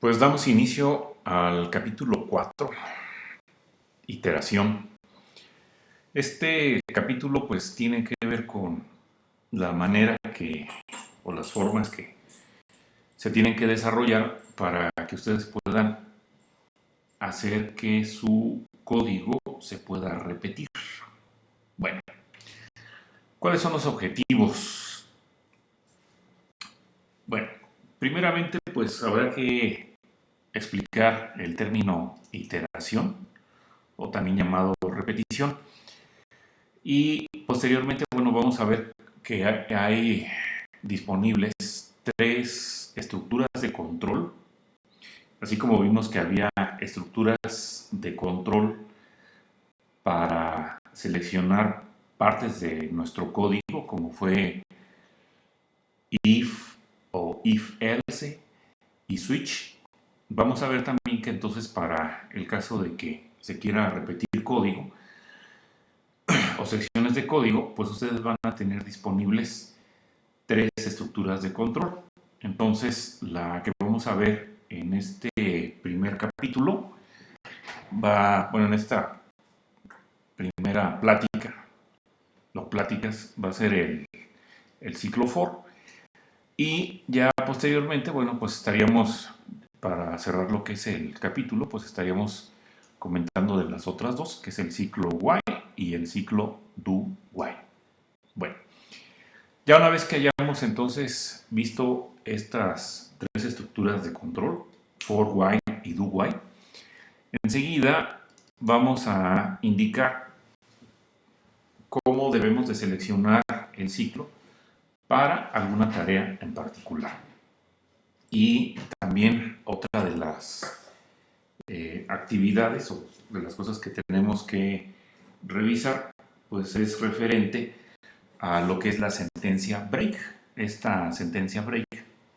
Pues damos inicio al capítulo 4, iteración. Este capítulo pues tiene que ver con la manera o las formas que se tienen que desarrollar para que ustedes puedan hacer que su código se pueda repetir. Bueno, ¿cuáles son los objetivos? Bueno, primeramente pues habrá que explicar el término iteración o también llamado repetición. Y posteriormente, bueno, vamos a ver que hay disponibles tres estructuras de control, así como vimos que había estructuras de control para seleccionar partes de nuestro código, como fue if o if else y switch. Vamos a ver también que entonces para el caso de que se quiera repetir código o secciones de código, pues ustedes van a tener disponibles tres estructuras de control. Entonces, la que vamos a ver en este primer capítulo en esta primera plática, pláticas, va a ser el ciclo for. Y ya posteriormente, bueno, pues estaríamos, para cerrar lo que es el capítulo, pues estaríamos comentando de las otras dos, que es el ciclo while y el ciclo do while. Bueno, ya una vez que hayamos entonces visto estas tres estructuras de control, for while y do while, enseguida vamos a indicar cómo debemos de seleccionar el ciclo para alguna tarea en particular. Y también otra de las actividades o de las cosas que tenemos que revisar, pues es referente a lo que es la sentencia break. Esta sentencia break,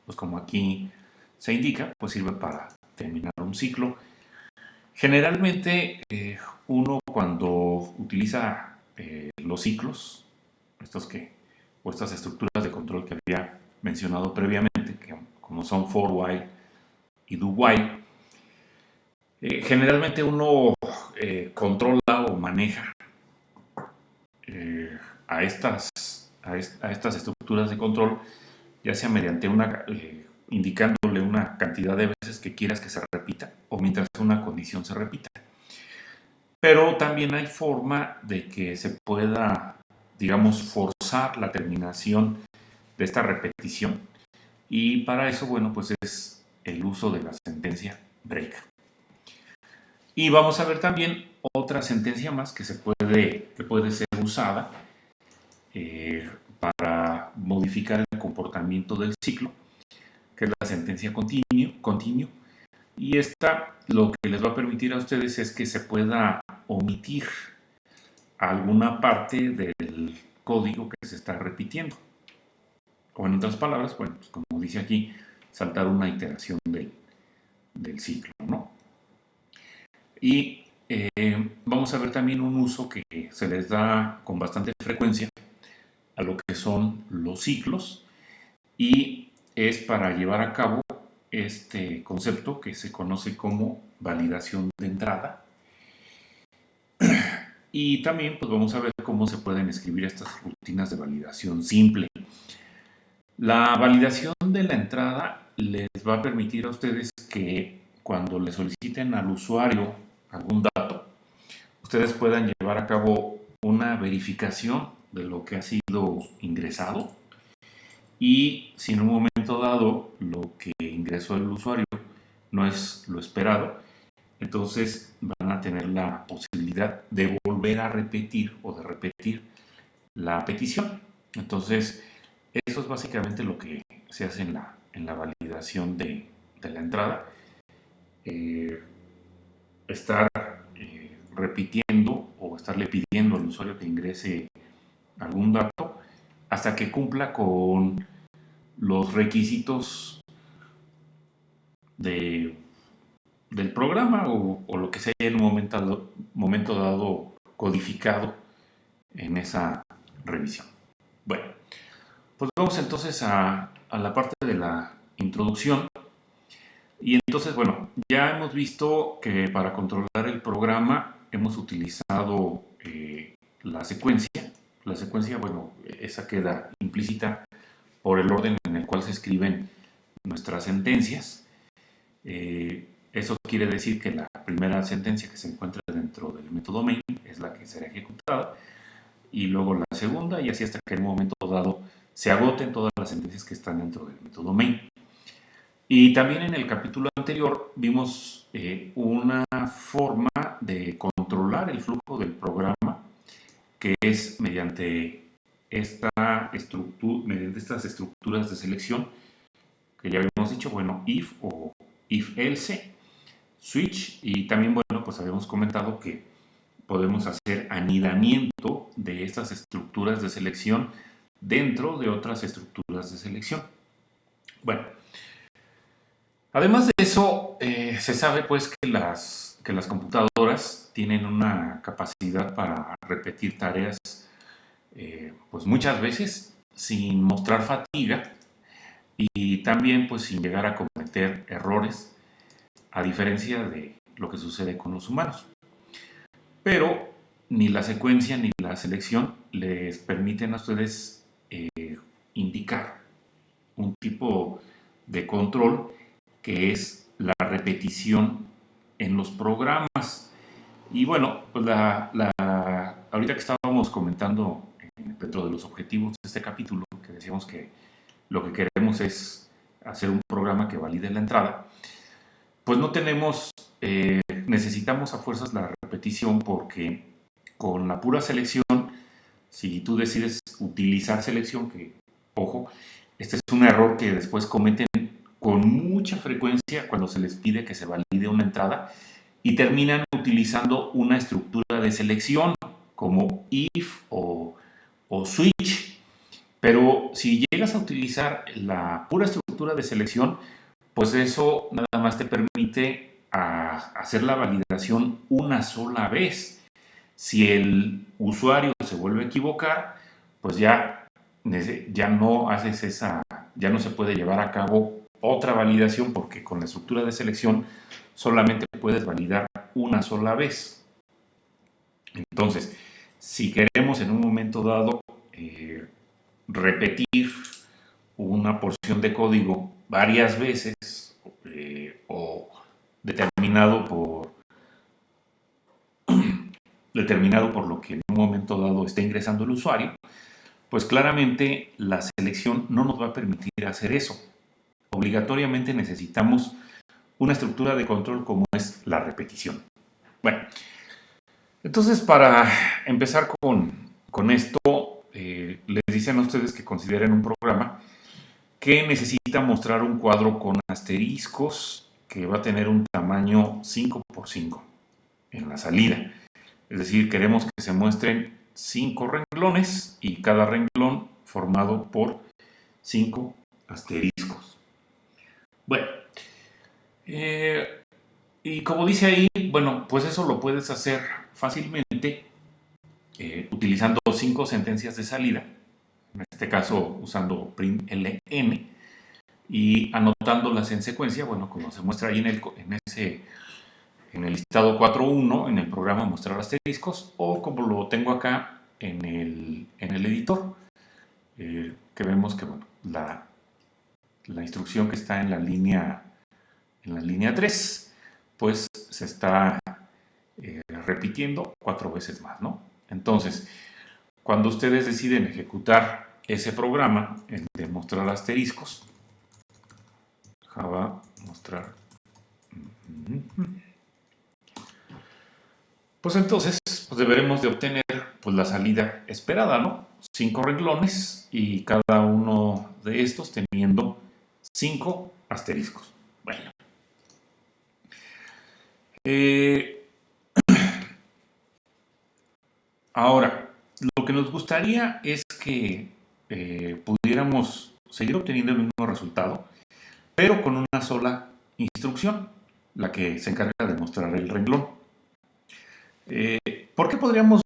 pues como aquí se indica, pues sirve para terminar un ciclo. Generalmente uno cuando utiliza los ciclos, estas estructuras de control que había mencionado previamente, que como son for while y do while, generalmente uno controla o maneja a estas estructuras de control, ya sea mediante indicándole una cantidad de veces que quieras que se repita o mientras una condición se repita. Pero también hay forma de que se pueda, digamos, forzar la terminación de esta repetición. Y para eso, bueno, pues es el uso de la sentencia break. Y vamos a ver también otra sentencia más que puede ser usada para modificar el comportamiento del ciclo, que es la sentencia continue. Y esta lo que les va a permitir a ustedes es que se pueda omitir alguna parte del código que se está repitiendo. O en otras palabras, bueno, pues como dice aquí, saltar una iteración del ciclo, ¿no? Y vamos a ver también un uso que se les da con bastante frecuencia a lo que son los ciclos, y es para llevar a cabo este concepto que se conoce como validación de entrada. Y también pues vamos a ver cómo se pueden escribir estas rutinas de validación simple. La validación de la entrada les va a permitir a ustedes que cuando le soliciten al usuario algún dato, ustedes puedan llevar a cabo una verificación de lo que ha sido ingresado, y si en un momento dado lo que ingresó el usuario no es lo esperado, entonces van a tener la posibilidad de volver a repetir o de repetir la petición. Entonces, eso es básicamente lo que se hace en la validación de la entrada. Estar repitiendo o estarle pidiendo al usuario que ingrese algún dato hasta que cumpla con los requisitos del programa o lo que se haya en un momento dado codificado en esa revisión. Bueno, pues vamos entonces a la parte de la introducción. Y entonces, bueno, ya hemos visto que para controlar el programa hemos utilizado la secuencia. La secuencia, bueno, esa queda implícita por el orden en el cual se escriben nuestras sentencias. Eso quiere decir que la primera sentencia que se encuentra dentro del método main es la que será ejecutada, y luego la segunda, y así hasta que en un momento dado se agoten todas las sentencias que están dentro del método main. Y también en el capítulo anterior vimos una forma de controlar el flujo del programa, que es mediante mediante estas estructuras de selección que ya habíamos dicho, bueno, if o if else, switch, y también, bueno, pues habíamos comentado que podemos hacer anidamiento de estas estructuras de selección dentro de otras estructuras de selección. Bueno, además de eso, se sabe pues que las computadoras tienen una capacidad para repetir tareas pues muchas veces sin mostrar fatiga, y también pues sin llegar a cometer errores, a diferencia de lo que sucede con los humanos. Pero ni la secuencia ni la selección les permiten a ustedes indicar un tipo de control que es la repetición en los programas. Y bueno, pues ahorita que estábamos comentando dentro de los objetivos de este capítulo, que decíamos que lo que queremos es hacer un programa que valide la entrada, pues no tenemos, necesitamos a fuerzas la repetición, porque con la pura selección, si tú decides utilizar selección, que, ojo, este es un error que después cometen con mucha frecuencia cuando se les pide que se valide una entrada, y terminan utilizando una estructura de selección como if o switch. Pero si llegas a utilizar la pura estructura de selección, pues eso nada más te permite hacer la validación una sola vez. Si el usuario se vuelve a equivocar, pues ya no haces ya no se puede llevar a cabo otra validación, porque con la estructura de selección solamente puedes validar una sola vez. Entonces, si queremos en un momento dado repetir una porción de código varias veces, o determinado por lo que en un momento dado está ingresando el usuario, pues claramente la selección no nos va a permitir hacer eso. Obligatoriamente necesitamos una estructura de control como es la repetición. Bueno, entonces para empezar con esto, les dicen a ustedes que consideren un programa que necesita mostrar un cuadro con asteriscos que va a tener un tamaño 5 por 5 en la salida. Es decir, queremos que se muestren 5 renglones y cada renglón formado por 5 asteriscos. Bueno, y como dice ahí, bueno, pues eso lo puedes hacer fácilmente utilizando 5 sentencias de salida, en este caso usando println, y anotándolas en secuencia, bueno, como se muestra ahí en el listado 4.1, en el programa mostrar asteriscos, o como lo tengo acá en el editor, que vemos que, bueno, la instrucción que está en la línea 3, pues se está repitiendo 4 veces más, ¿no? Entonces, cuando ustedes deciden ejecutar ese programa, el de mostrar asteriscos, Java mostrar, pues entonces pues deberemos de obtener pues la salida esperada, ¿no? 5 renglones y cada uno de estos teniendo 5 asteriscos. Bueno. Ahora, lo que nos gustaría es que pudiéramos seguir obteniendo el mismo resultado, pero con una sola instrucción, la que se encarga de mostrar el renglón. ¿Por qué podríamos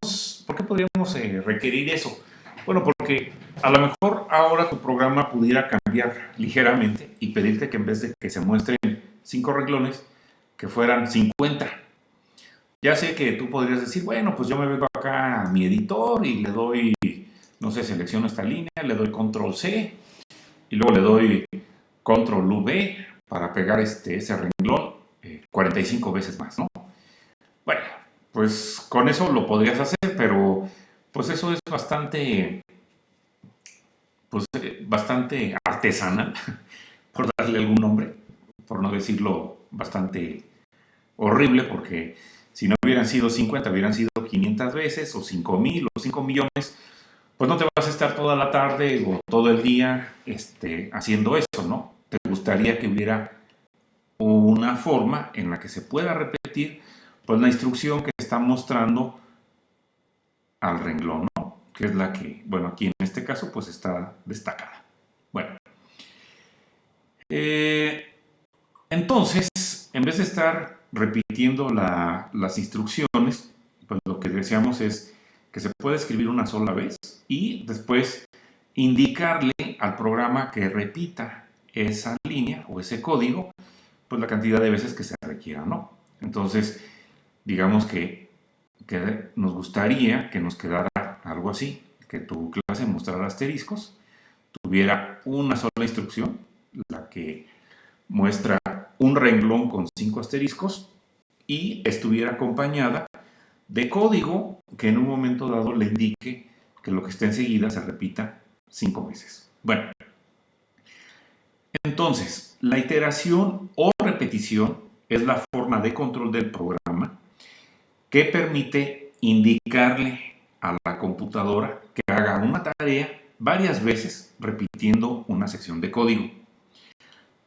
requerir eso? Bueno, porque a lo mejor ahora tu programa pudiera cambiar ligeramente y pedirte que en vez de que se muestren 5 renglones que fueran 50. Ya sé que tú podrías decir, bueno, pues yo me vengo acá a mi editor y le doy, no sé, selecciono esta línea, le doy control C y luego le doy control V para pegar ese renglón 45 veces más, ¿no? Bueno, pues con eso lo podrías hacer, pero pues eso es bastante artesanal, por darle algún nombre, por no decirlo bastante horrible, porque si no hubieran sido 50, hubieran sido 500 veces, o 5,000, o 5 millones, pues no te vas a estar toda la tarde o todo el día haciendo eso, ¿no? Te gustaría que hubiera una forma en la que se pueda repetir pues la instrucción que está mostrando al renglón, ¿no? Que es la que, bueno, aquí en este caso pues está destacada. Bueno, entonces, en vez de estar repitiendo las instrucciones, pues lo que deseamos es que se pueda escribir una sola vez y después indicarle al programa que repita esa línea o ese código, pues la cantidad de veces que se requiera, ¿no? Entonces, digamos que nos gustaría que nos quedara algo así, que tu clase mostrara asteriscos, tuviera una sola instrucción, la que muestra un renglón con 5 asteriscos y estuviera acompañada de código que en un momento dado le indique que lo que está enseguida se repita 5 veces. Bueno, entonces, la iteración o repetición es la forma de control del programa que permite indicarle a la computadora que haga una tarea varias veces repitiendo una sección de código.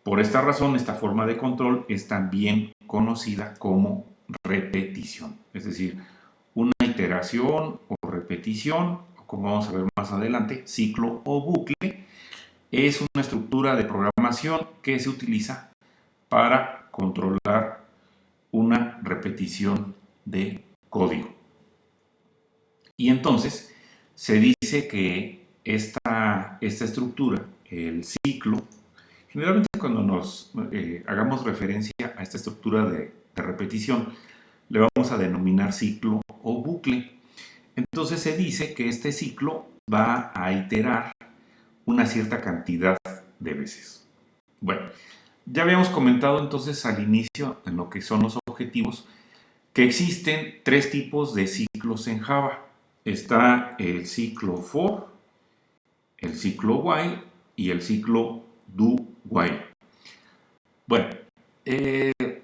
Por esta razón, esta forma de control es también conocida como repetición, es decir, una iteración o repetición, o como vamos a ver más adelante, ciclo o bucle, es una estructura de programación que se utiliza para controlar una repetición de código. Y entonces se dice que esta estructura, el ciclo, generalmente cuando nos hagamos referencia a esta estructura de repetición, le vamos a denominar ciclo o bucle. Entonces se dice que este ciclo va a iterar una cierta cantidad de veces. Bueno, ya habíamos comentado entonces al inicio en lo que son los objetivos que existen 3 tipos de ciclos en Java. Está el ciclo for, el ciclo while y el ciclo do while. Bueno,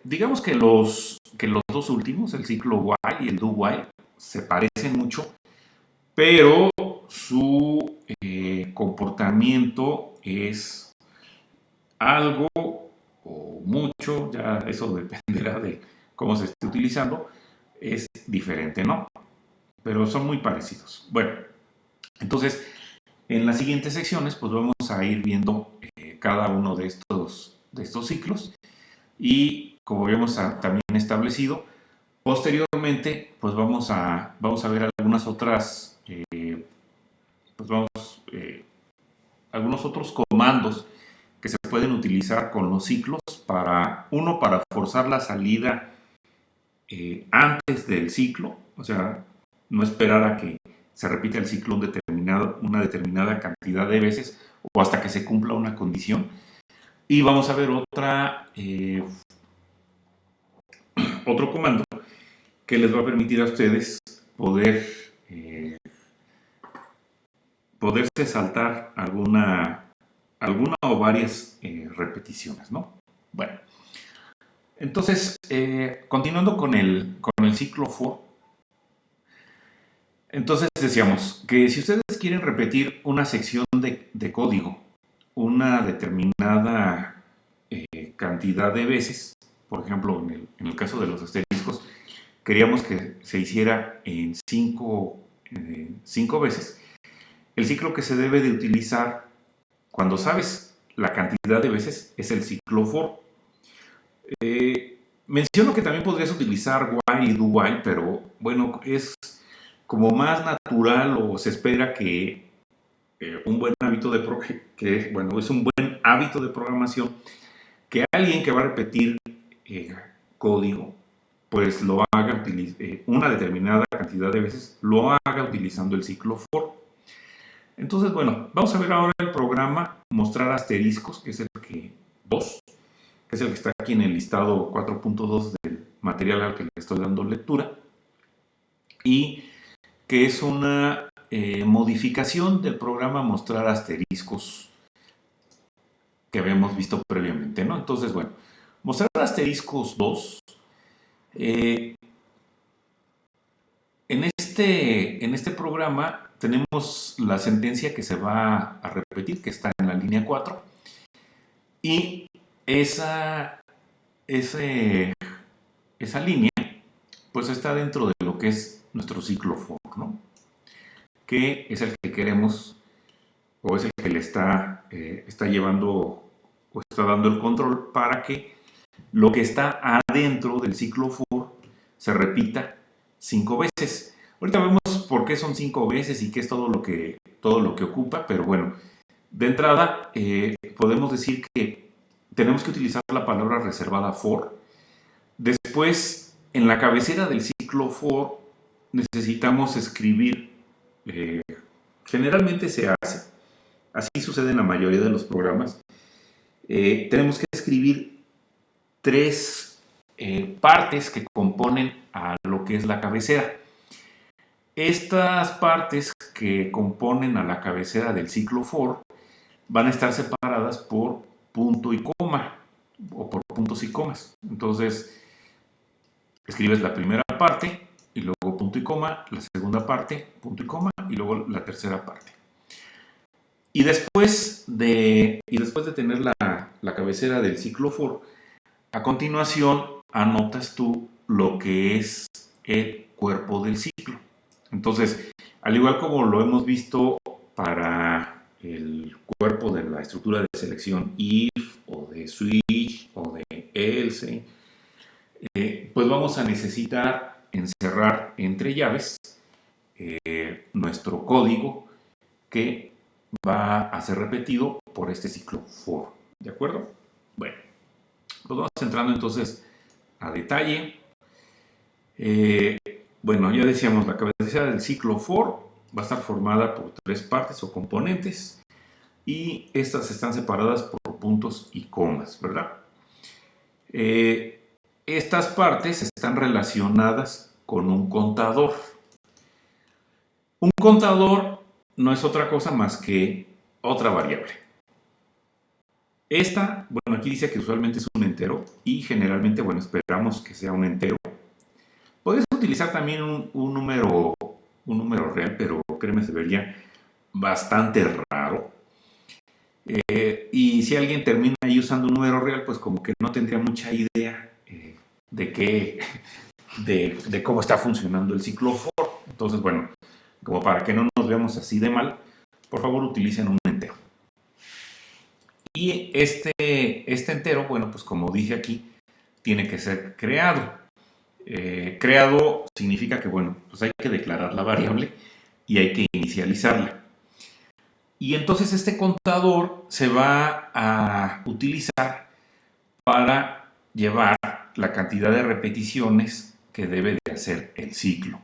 digamos que los dos últimos, el ciclo while y el do while, se parecen mucho, pero su comportamiento es algo o mucho, ya eso dependerá de cómo se esté utilizando, es diferente, ¿no? Pero son muy parecidos. Bueno, entonces, en las siguientes secciones, pues vamos a ir viendo cada uno de estos ciclos y, como habíamos también establecido, posteriormente, pues vamos a ver algunas otras, algunos otros comandos que se pueden utilizar con los ciclos para forzar la salida antes del ciclo, o sea, no esperar a que se repita el ciclo una determinada cantidad de veces o hasta que se cumpla una condición. Y vamos a ver otro comando que les va a permitir a ustedes poderse saltar alguna o varias repeticiones, ¿no? Bueno, entonces, continuando con el ciclo for, entonces decíamos que si ustedes quieren repetir una sección de código, una determinada cantidad de veces, por ejemplo, en el caso de los asteriscos, queríamos que se hiciera en 5 veces, el ciclo que se debe de utilizar cuando sabes la cantidad de veces es el ciclo for. Menciono que también podrías utilizar while y do while, pero bueno, es como más natural o se espera que es un buen hábito de programación que alguien que va a repetir código, pues lo haga una determinada cantidad de veces, lo haga utilizando el ciclo for. Entonces, bueno, vamos a ver ahora el programa mostrar asteriscos, que es el que 2, que es el que está aquí en el listado 4.2 del material al que le estoy dando lectura, y que es una modificación del programa mostrar asteriscos que habíamos visto previamente, ¿no? Entonces, bueno, mostrar asteriscos 2, en este programa tenemos la sentencia que se va a repetir, que está en la línea 4, y esa línea pues está dentro de lo que es nuestro ciclo for, ¿no? Que es el que queremos, o es el que le está llevando o está dando el control para que lo que está adentro del ciclo for se repita 5 veces. Ahorita vemos por qué son 5 veces y qué es todo lo que ocupa, pero bueno, de entrada podemos decir que tenemos que utilizar la palabra reservada for. Después, en la cabecera del ciclo for necesitamos escribir, generalmente se hace, así sucede en la mayoría de los programas, tenemos que escribir 3 partes que componen a lo que es la cabecera. Estas partes que componen a la cabecera del ciclo for van a estar separadas por punto y coma, o por puntos y comas. Entonces, escribes la primera parte y luego punto y coma, la segunda parte, punto y coma, y luego la tercera parte. Y después de tener la cabecera del ciclo for, a continuación anotas tú lo que es el cuerpo del ciclo. Entonces, al igual como lo hemos visto para el cuerpo de la estructura de selección if o de switch o de else, pues vamos a necesitar encerrar entre llaves nuestro código que va a ser repetido por este ciclo for. ¿De acuerdo? Bueno, pues vamos entrando entonces a detalle. Bueno, ya decíamos, la cabecera del ciclo for va a estar formada por 3 partes o componentes y estas están separadas por puntos y comas, ¿verdad? Estas partes están relacionadas con un contador. Un contador no es otra cosa más que otra variable. Esta, bueno, aquí dice que usualmente es un entero y generalmente, bueno, esperamos que sea un entero. Puedes utilizar también un número real, pero créeme, se vería bastante raro. Y si alguien termina ahí usando un número real, pues como que no tendría mucha idea de cómo está funcionando el ciclo for. Entonces, bueno, como para que no nos veamos así de mal, por favor utilicen un entero. Y este entero, bueno, pues como dije aquí, tiene que ser creado. Creado significa que, bueno, pues hay que declarar la variable y hay que inicializarla. Y entonces este contador se va a utilizar para llevar la cantidad de repeticiones que debe de hacer el ciclo.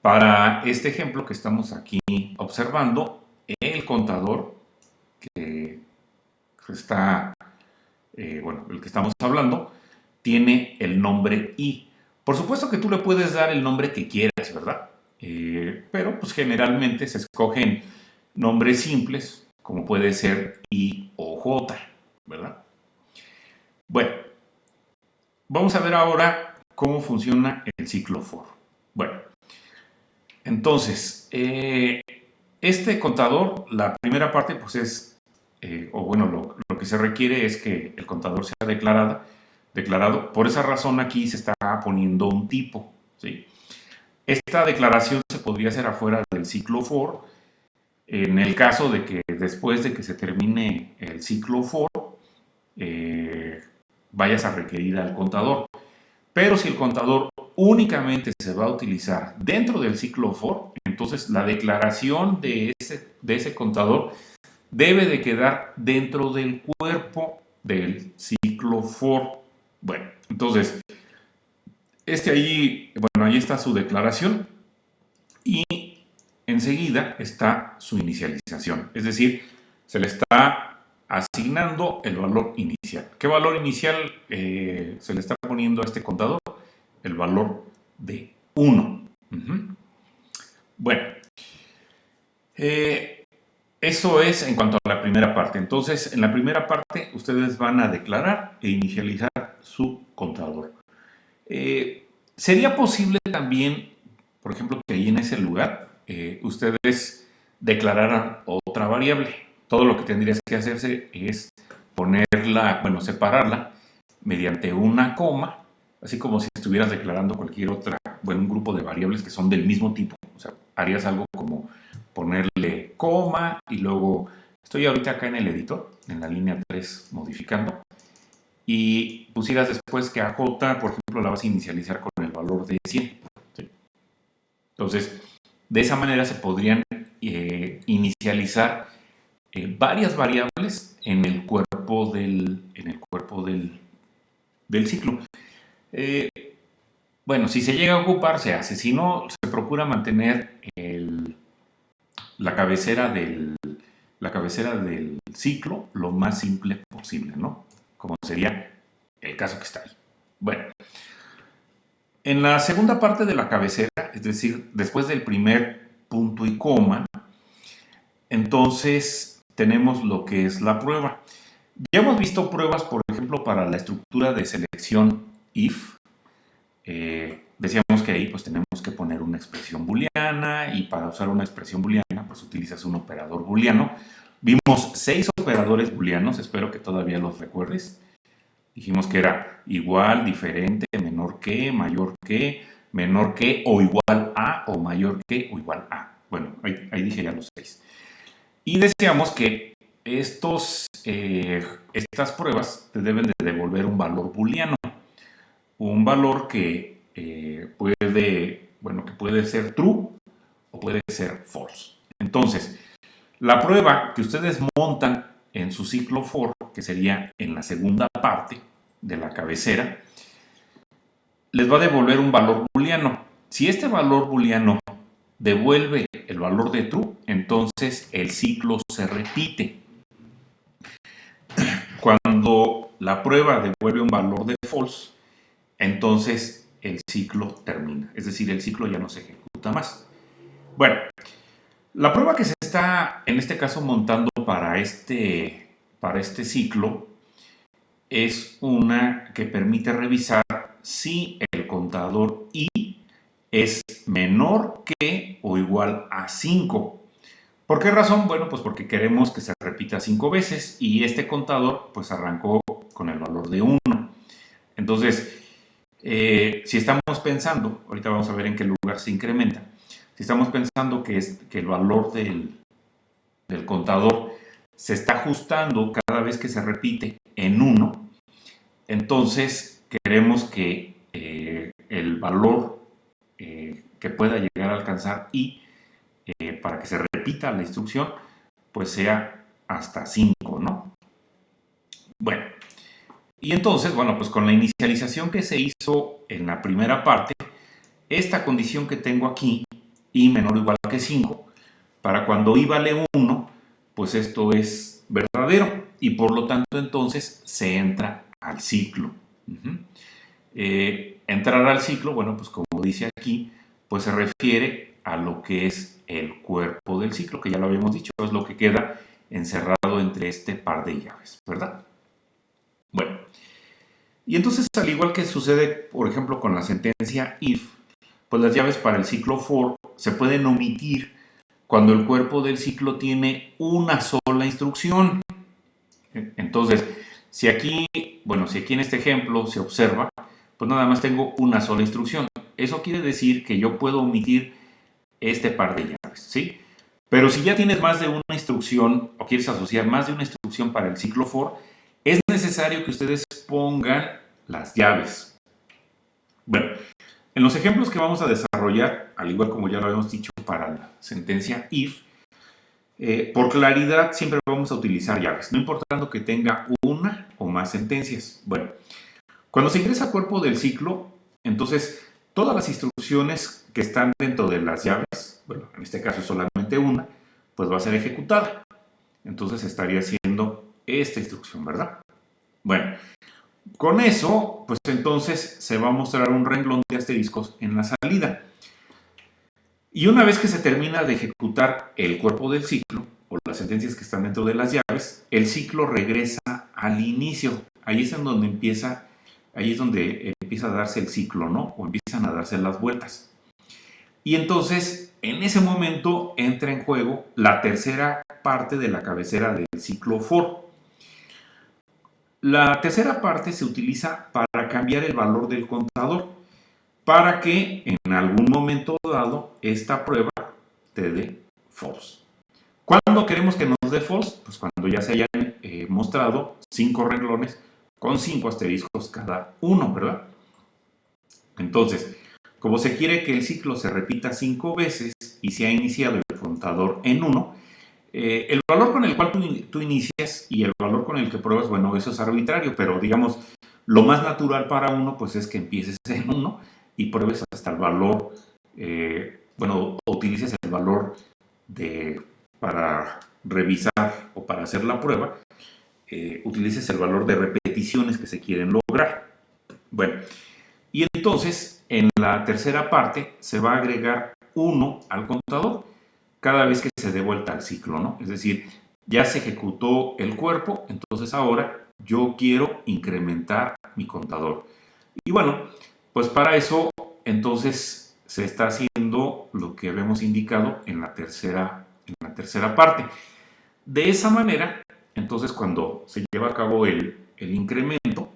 Para este ejemplo que estamos aquí observando, el contador que está, bueno, el que estamos hablando, tiene el nombre i. Por supuesto que tú le puedes dar el nombre que quieras, ¿verdad? Pero pues generalmente se escogen nombres simples, como puede ser i o j, ¿verdad? Bueno, vamos a ver ahora cómo funciona el ciclo for. Bueno, entonces, este contador, la primera parte, pues es, o bueno, lo que se requiere es que el contador sea declarado. Por esa razón aquí se está poniendo un tipo, ¿sí? Esta declaración se podría hacer afuera del ciclo for, en el caso de que después de que se termine el ciclo for, vayas a requerir al contador. Pero si el contador únicamente se va a utilizar dentro del ciclo for, entonces la declaración de ese contador debe de quedar dentro del cuerpo del ciclo for. Bueno, entonces, ahí está su declaración y enseguida está su inicialización. Es decir, se le está asignando el valor inicial. ¿Qué valor inicial se le está poniendo a este contador? El valor de 1. Bueno, eso es en cuanto a la primera parte. Entonces, en la primera parte, ustedes van a declarar e inicializar su contador. Sería posible también, por ejemplo, que ahí en ese lugar ustedes declararan otra variable. Todo lo que tendrías que hacerse es separarla mediante una coma, así como si estuvieras declarando cualquier otra, un grupo de variables que son del mismo tipo. O sea, harías algo como ponerle coma y luego, estoy ahorita acá en el editor, en la línea 3, modificando, y pusieras después que a J, por ejemplo, la vas a inicializar con el valor de 100. ¿Sí? Entonces, de esa manera se podrían inicializar varias variables en el cuerpo del ciclo. Si se llega a ocupar, se hace. Si no, se procura mantener la cabecera del ciclo lo más simple posible, ¿no? Como sería el caso que está ahí. Bueno, en la segunda parte de la cabecera, es decir, después del primer punto y coma, entonces tenemos lo que es la prueba. Ya hemos visto pruebas, por ejemplo, para la estructura de selección if. Decíamos que ahí pues tenemos que poner una expresión booleana, y para usar una expresión booleana pues utilizas un operador booleano. Vimos 6 operadores booleanos, espero que todavía los recuerdes. Dijimos que era igual, diferente, menor que, mayor que, menor que o igual a, o mayor que o igual a. Bueno, ahí dije ya los 6. Y decíamos que estas pruebas te deben de devolver un valor booleano. Un valor que puede ser true o puede ser false. Entonces, la prueba que ustedes montan en su ciclo for, que sería en la segunda parte de la cabecera, les va a devolver un valor booleano. Si este valor booleano devuelve el valor de true, entonces el ciclo se repite. Cuando la prueba devuelve un valor de false, entonces el ciclo termina. Es decir, el ciclo ya no se ejecuta más. Bueno, la prueba que se está en este caso montando para este ciclo es una que permite revisar si el contador i es menor que o igual a 5. ¿Por qué razón? Bueno, pues porque queremos que se repita 5 veces y este contador pues arrancó con el valor de 1. Entonces, si estamos pensando, ahorita vamos a ver en qué lugar se incrementa, si estamos pensando que el valor del contador se está ajustando cada vez que se repite en 1, entonces queremos que el valor que pueda llegar a alcanzar i para que se repita la instrucción pues sea hasta 5, ¿no? Bueno, y entonces, pues con la inicialización que se hizo en la primera parte, esta condición que tengo aquí, i menor o igual que 5, para cuando i vale 1, pues esto es verdadero y por lo tanto entonces se entra al ciclo. Entrar al ciclo, pues como dice aquí, pues se refiere a lo que es el cuerpo del ciclo, que ya lo habíamos dicho, es lo que queda encerrado entre este par de llaves, ¿verdad? Bueno, y entonces al igual que sucede, por ejemplo, con la sentencia if, pues las llaves para el ciclo for se pueden omitir cuando el cuerpo del ciclo tiene una sola instrucción. Entonces, si aquí en este ejemplo se observa, pues nada más tengo una sola instrucción. Eso quiere decir que yo puedo omitir este par de llaves, ¿sí? Pero si ya tienes más de una instrucción o quieres asociar más de una instrucción para el ciclo for, es necesario que ustedes pongan las llaves. Bueno, en los ejemplos que vamos a desarrollar, al igual como ya lo habíamos dicho para la sentencia if, por claridad siempre vamos a utilizar llaves, no importando que tenga una o más sentencias. Bueno, cuando se ingresa a cuerpo del ciclo, entonces todas las instrucciones que están dentro de las llaves, bueno, en este caso solamente una, pues va a ser ejecutada. Entonces estaría haciendo esta instrucción, ¿verdad? Bueno, con eso, pues entonces se va a mostrar un renglón de asteriscos en la salida. Y una vez que se termina de ejecutar el cuerpo del ciclo, o las sentencias que están dentro de las llaves, el ciclo regresa al inicio. Ahí es en donde empieza, ahí es donde empieza a darse el ciclo, ¿no? O empiezan a darse las vueltas. Y entonces, en ese momento entra en juego la tercera parte de la cabecera del ciclo for. La tercera parte se utiliza para cambiar el valor del contador, para que en algún momento dado esta prueba te dé false. ¿Cuándo queremos que nos dé false? Pues cuando ya se hayan mostrado 5 renglones con 5 asteriscos cada uno, ¿verdad? Entonces, como se quiere que el ciclo se repita 5 veces y se ha iniciado el contador en 1, el valor con el cual tú inicias y el valor con el que pruebas, bueno, eso es arbitrario, pero digamos, lo más natural para uno pues es que empieces en 1 y pruebes hasta el valor, bueno, utilices el valor para revisar o para hacer la prueba, utilices el valor de repeticiones que se quieren lograr. Bueno, y entonces en la tercera parte se va a agregar 1 al contador cada vez que se dé vuelta al ciclo, ¿no? Es decir, ya se ejecutó el cuerpo, entonces ahora yo quiero incrementar mi contador. Y bueno, pues para eso entonces se está haciendo lo que habíamos indicado en la tercera parte. De esa manera, entonces cuando se lleva a cabo el incremento,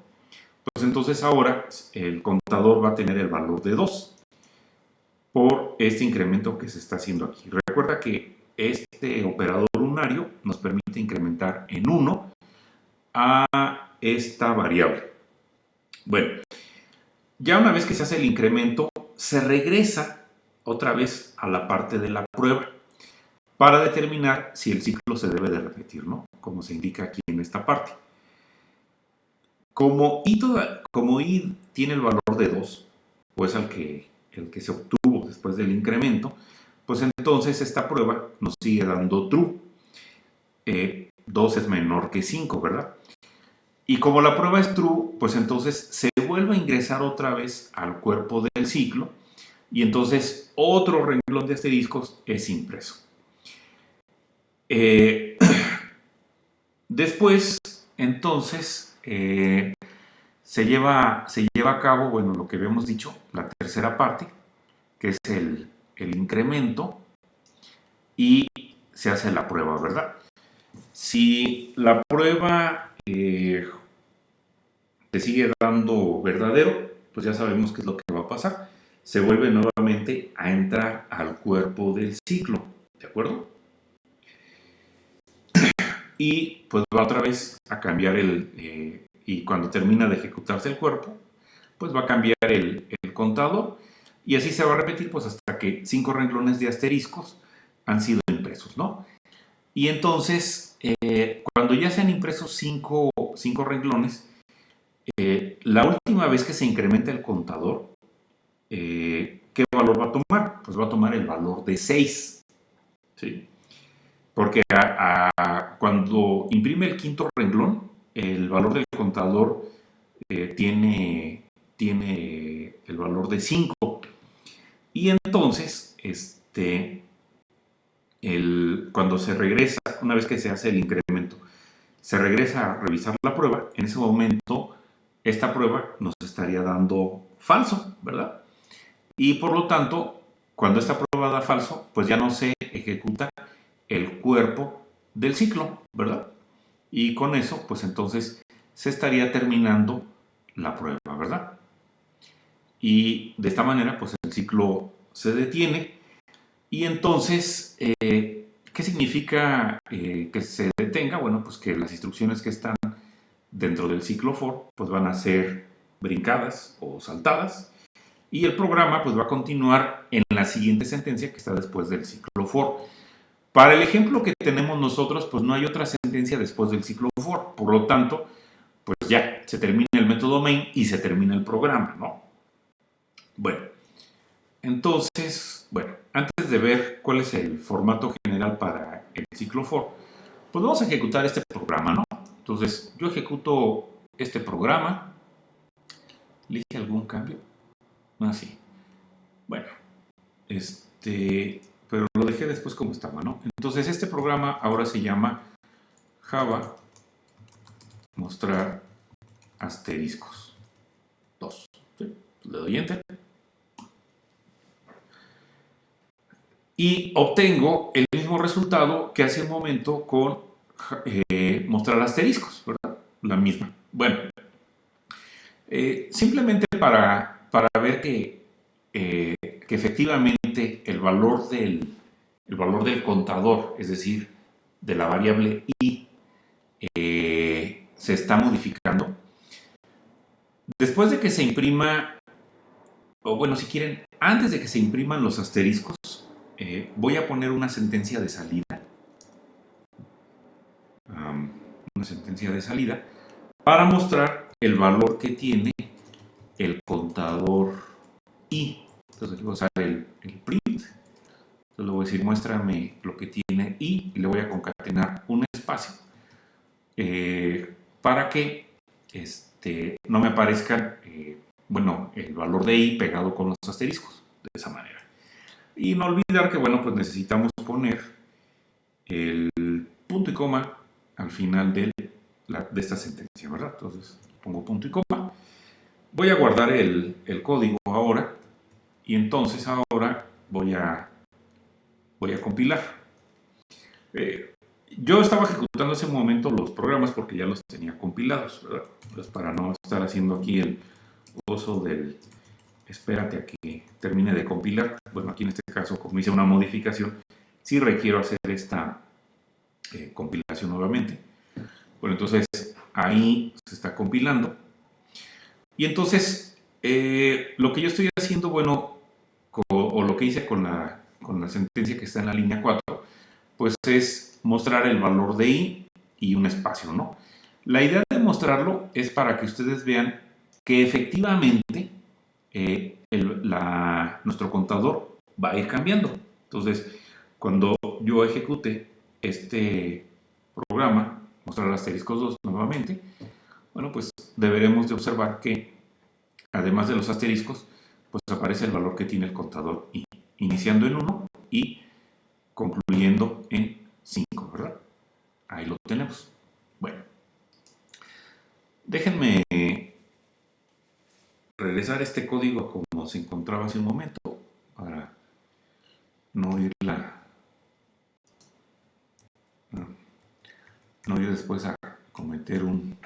pues entonces ahora el contador va a tener el valor de 2 por este incremento que se está haciendo aquí. Recuerda que este operador unario nos permite incrementar en 1 a esta variable. Bueno, ya una vez que se hace el incremento, se regresa otra vez a la parte de la prueba para determinar si el ciclo se debe de repetir, ¿no? Como se indica aquí en esta parte. Como I tiene el valor de 2, pues el que se obtuvo después del incremento, pues entonces esta prueba nos sigue dando true. 2 es menor que 5, ¿verdad? Y como la prueba es true, pues entonces se vuelve a ingresar otra vez al cuerpo del ciclo y entonces otro renglón de asteriscos es impreso. Después, entonces, se lleva a cabo, bueno, lo que habíamos dicho, la tercera parte, que es el incremento, y se hace la prueba, ¿verdad? Si la prueba te sigue dando verdadero, pues ya sabemos qué es lo que va a pasar. Se vuelve nuevamente a entrar al cuerpo del ciclo, ¿de acuerdo? Y pues va otra vez a cambiar y cuando termina de ejecutarse el cuerpo, pues va a cambiar el contador y así se va a repetir pues hasta que 5 renglones de asteriscos han sido impresos, ¿no? Y entonces, cuando ya se han impresos 5 renglones, la última vez que se incrementa el contador, ¿qué valor va a tomar? Pues va a tomar el valor de 6, ¿sí? Porque cuando imprime el quinto renglón, el valor del contador tiene el valor de 5. Y entonces, cuando se regresa, una vez que se hace el incremento, se regresa a revisar la prueba, en ese momento esta prueba nos estaría dando falso, ¿verdad? Y por lo tanto, cuando esta prueba da falso, pues ya no se ejecuta el cuerpo del ciclo, ¿verdad? Y con eso, pues entonces se estaría terminando la prueba, ¿verdad? Y de esta manera, pues el ciclo se detiene. Y entonces, ¿qué significa que se detenga? Bueno, pues que las instrucciones que están dentro del ciclo for, pues van a ser brincadas o saltadas. Y el programa, pues va a continuar en la siguiente sentencia que está después del ciclo for. Para el ejemplo que tenemos nosotros, pues no hay otra sentencia después del ciclo for. Por lo tanto, pues ya se termina el método main y se termina el programa, ¿no? Bueno, entonces, bueno, antes de ver cuál es el formato general para el ciclo for, pues vamos a ejecutar este programa, ¿no? Entonces, yo ejecuto este programa. ¿Le hice algún cambio? Ah, sí. Bueno, pero lo dejé después como estaba, ¿no? Entonces, este programa ahora se llama Java mostrar asteriscos 2. ¿Sí? Le doy Enter. Y obtengo el mismo resultado que hace un momento con mostrar asteriscos, ¿verdad? La misma. Bueno, simplemente para ver que efectivamente el valor del contador, es decir, de la variable i, se está modificando. Después de que se imprima, o bueno, si quieren, antes de que se impriman los asteriscos, voy a poner una sentencia de salida. Una sentencia de salida para mostrar el valor que tiene el contador i. Entonces aquí voy a usar el print. Entonces le voy a decir muéstrame lo que tiene i y le voy a concatenar un espacio para que no me aparezca bueno, el valor de i pegado con los asteriscos de esa manera. Y no olvidar que bueno, pues necesitamos poner el punto y coma al final de esta sentencia, ¿verdad? Entonces pongo punto y coma. Voy a guardar el código ahora y entonces ahora voy a compilar. Yo estaba ejecutando ese momento los programas porque ya los tenía compilados, ¿verdad? Pues para no estar haciendo aquí el uso del espérate a que termine de compilar. Bueno, aquí en este caso, como hice una modificación, sí requiero hacer esta compilación nuevamente. Bueno, entonces ahí se está compilando. Y entonces, lo que yo estoy haciendo, bueno, o lo que hice con la sentencia que está en la línea 4, pues es mostrar el valor de i y un espacio, ¿no? La idea de mostrarlo es para que ustedes vean que efectivamente nuestro contador va a ir cambiando. Entonces, cuando yo ejecute este programa, mostrar asteriscos 2 nuevamente, bueno, pues deberemos de observar que además de los asteriscos, pues aparece el valor que tiene el contador i, iniciando en 1 y concluyendo en 5, ¿verdad? Ahí lo tenemos. Bueno, déjenme regresar este código como se encontraba hace un momento para no ir después a cometer un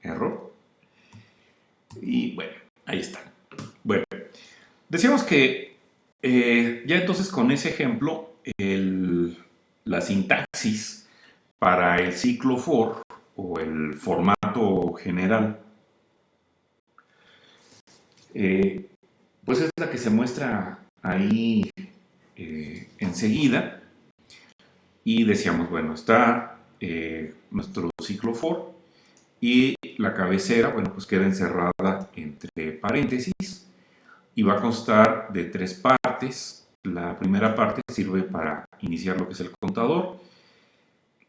error. Y bueno, ahí está. Bueno, decíamos que ya entonces con ese ejemplo, la sintaxis para el ciclo for o el formato general, pues es la que se muestra ahí enseguida. Y decíamos, bueno, está nuestro ciclo for y la cabecera, bueno, pues queda encerrada entre paréntesis y va a constar de 3 partes. La primera parte sirve para iniciar lo que es el contador.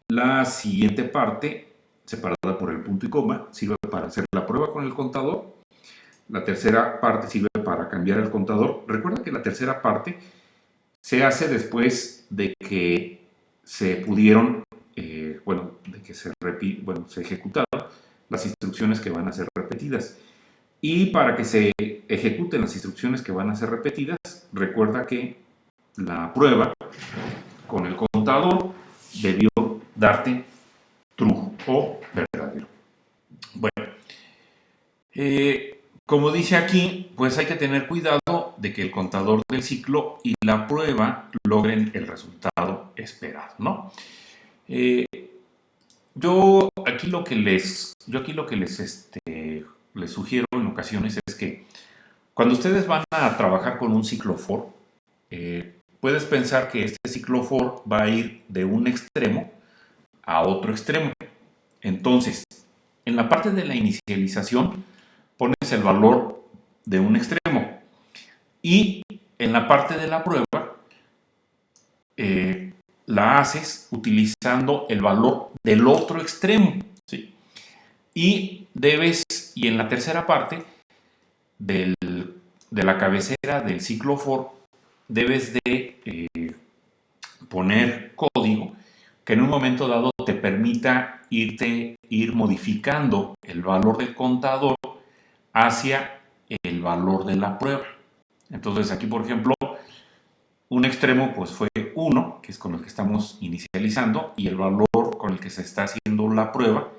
La siguiente parte, separada por el punto y coma, sirve para hacer la prueba con el contador. La tercera parte sirve para cambiar el contador. Recuerda que la tercera parte se hace después de que se pudieron, de que se ejecutaron las instrucciones que van a ser repetidas. Y para que se ejecuten las instrucciones que van a ser repetidas, recuerda que la prueba con el contador debió darte true o verdadero. Bueno, como dice aquí, pues hay que tener cuidado de que el contador del ciclo y la prueba logren el resultado esperado, ¿no? Yo aquí lo que les sugiero en ocasiones es que cuando ustedes van a trabajar con un ciclo for, puedes pensar que este ciclo for va a ir de un extremo a otro extremo. Entonces, en la parte de la inicialización pones el valor de un extremo y en la parte de la prueba la haces utilizando el valor del otro extremo, ¿sí? Y en la tercera parte de la cabecera del ciclo for, debes de poner código que en un momento dado te permita ir modificando el valor del contador hacia el valor de la prueba. Entonces aquí, por ejemplo, un extremo pues fue 1, que es con el que estamos inicializando, y el valor con el que se está haciendo la prueba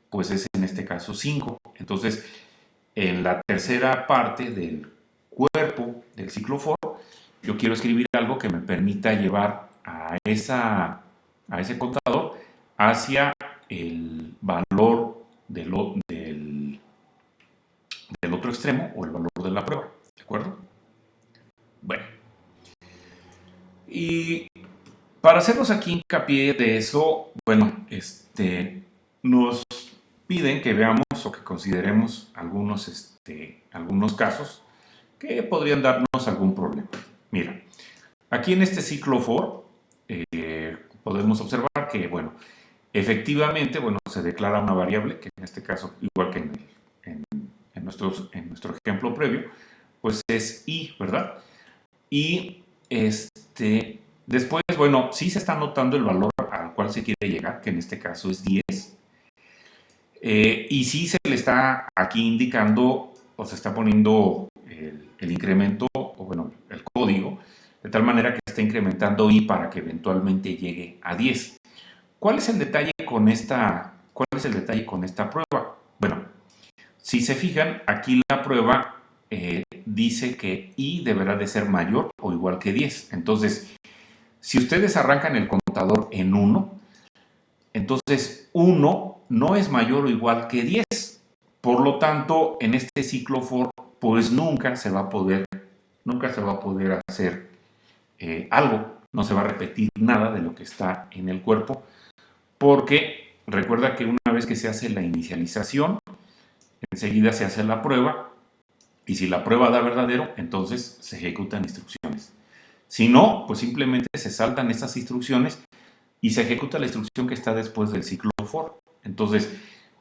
pues es en este caso 5. Entonces, en la tercera parte del cuerpo del ciclo for, yo quiero escribir algo que me permita llevar a ese contador hacia el valor del otro extremo o el valor de la prueba, ¿de acuerdo? Bueno, y para hacernos aquí hincapié de eso, bueno, nos piden que veamos o que consideremos algunos casos que podrían darnos algún problema. Mira, aquí en este ciclo for podemos observar que, bueno, efectivamente, bueno, se declara una variable, que en este caso, igual que en nuestro ejemplo previo, pues es i, ¿verdad? Y después, bueno, sí se está anotando el valor al cual se quiere llegar, que en este caso es 10. Y sí se le está aquí indicando o se está poniendo el incremento, o bueno, el código, de tal manera que está incrementando i para que eventualmente llegue a 10. ¿Cuál es el detalle con esta prueba? Bueno, si se fijan, aquí la prueba dice que i deberá de ser mayor o igual que 10. Entonces, si ustedes arrancan el contador en 1, entonces 1 no es mayor o igual que 10. Por lo tanto, en este ciclo for, pues nunca se va a poder hacer algo, no se va a repetir nada de lo que está en el cuerpo, porque recuerda que una vez que se hace la inicialización, enseguida se hace la prueba, y si la prueba da verdadero, entonces se ejecutan instrucciones. Si no, pues simplemente se saltan estas instrucciones y se ejecuta la instrucción que está después del ciclo for. Entonces,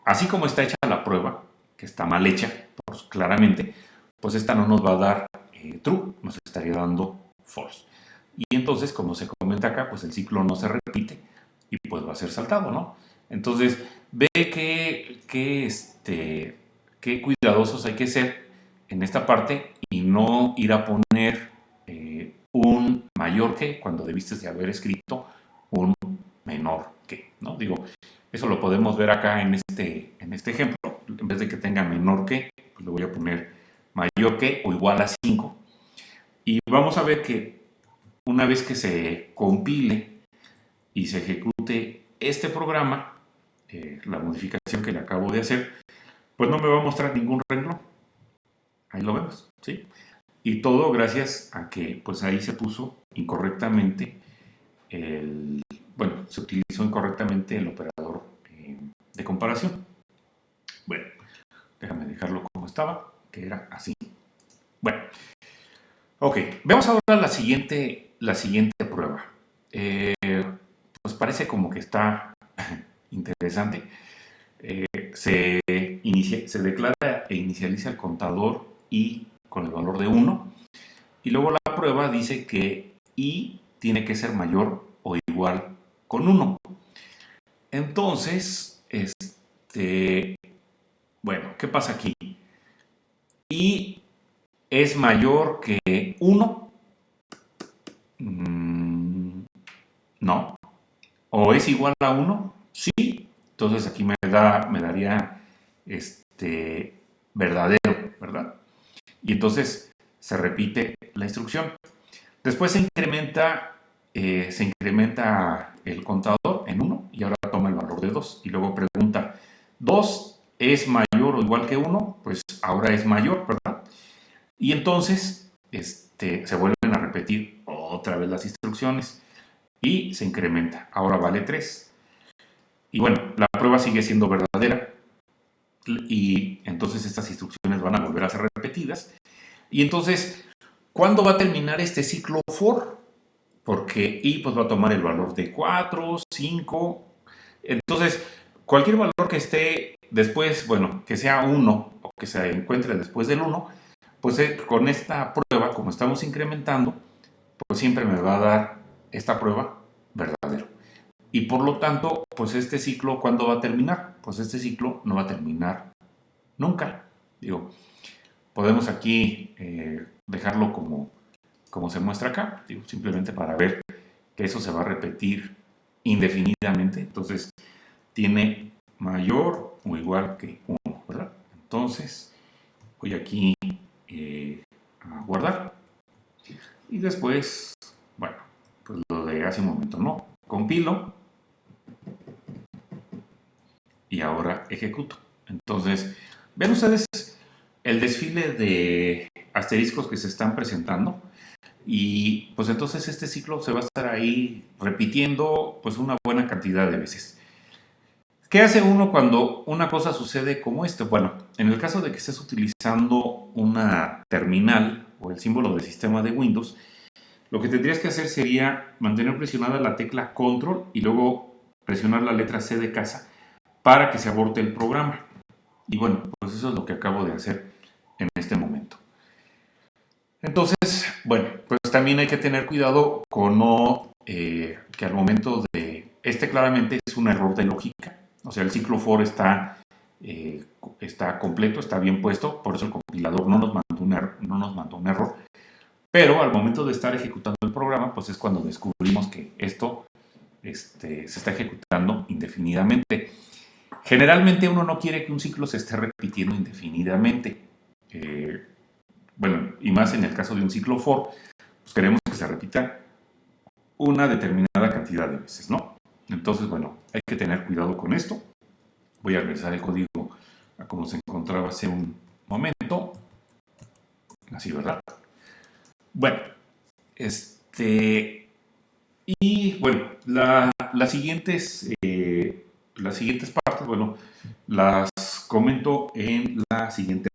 así como está hecha la prueba, que está mal hecha, pues claramente, pues esta no nos va a dar true, nos estaría dando false. Y entonces, como se comenta acá, pues el ciclo no se repite y pues va a ser saltado, ¿no? Entonces, ve qué cuidadosos hay que ser en esta parte y no ir a poner un mayor que cuando debiste de haber escrito un menor que, ¿no? Digo, eso lo podemos ver acá en este ejemplo. En vez de que tenga menor que, pues le voy a poner mayor que o igual a 5. Y vamos a ver que una vez que se compile y se ejecute este programa, la modificación que le acabo de hacer, pues no me va a mostrar ningún renglón. Ahí lo vemos, ¿sí? Y todo gracias a que pues ahí se puso incorrectamente se utilizó incorrectamente el operador de comparación. Bueno, déjame dejarlo como estaba, que era así. Bueno, ok, veamos ahora la siguiente prueba. Pues parece como que está interesante. Se declara e inicializa el contador i con el valor de 1 y luego la prueba dice que i tiene que ser mayor o igual con 1. Entonces, bueno, ¿qué pasa aquí? I es mayor que 1. No. ¿O es igual a 1? Sí. Entonces aquí me daría verdadero, ¿verdad? Y entonces se repite la instrucción. Después se incrementa el contador en 1 y ahora toma el valor de 2 y luego pregunta, ¿2 es mayor o igual que 1? Pues ahora es mayor, ¿verdad? Y entonces se vuelven a repetir otra vez las instrucciones y se incrementa. Ahora vale 3. Y bueno, la prueba sigue siendo verdadera. y entonces estas instrucciones van a volver a ser repetidas. Y entonces, ¿cuándo va a terminar este ciclo for? Porque i pues va a tomar el valor de 4, 5. Entonces, cualquier valor que esté después, bueno, que sea 1 o que se encuentre después del 1, pues con esta prueba, como estamos incrementando, pues siempre me va a dar esta prueba verdadero. Y por lo tanto, pues este ciclo, ¿cuándo va a terminar? Pues este ciclo no va a terminar nunca. Digo, podemos aquí dejarlo como se muestra acá, digo, simplemente para ver que eso se va a repetir indefinidamente. Entonces, tiene mayor o igual que 1, ¿verdad? Entonces, voy aquí a guardar. Y después, bueno, pues lo de hace un momento, ¿no? Compilo y ahora ejecuto. Entonces, ven ustedes el desfile de asteriscos que se están presentando y pues entonces este ciclo se va a estar ahí repitiendo pues una buena cantidad de veces. ¿Qué hace uno cuando una cosa sucede como esto? Bueno, en el caso de que estés utilizando una terminal o el símbolo del sistema de Windows, lo que tendrías que hacer sería mantener presionada la tecla Control y luego presionar la letra C de casa para que se aborte el programa. Y bueno, pues eso es lo que acabo de hacer en este momento. Entonces, bueno, pues también hay que tener cuidado con no, que al momento de, claramente es un error de lógica, o sea, el ciclo for está completo, está bien puesto, por eso el compilador no nos mandó un error, pero al momento de estar ejecutando el programa, pues es cuando descubrimos que esto se está ejecutando indefinidamente. Generalmente uno no quiere que un ciclo se esté repitiendo indefinidamente. Bueno, y más en el caso de un ciclo for, pues queremos que se repita una determinada cantidad de veces, ¿no? Entonces, bueno, hay que tener cuidado con esto. Voy a regresar el código a como se encontraba hace un momento. Así, ¿verdad? Bueno, y bueno, las siguientes partes, bueno, las comento en la siguiente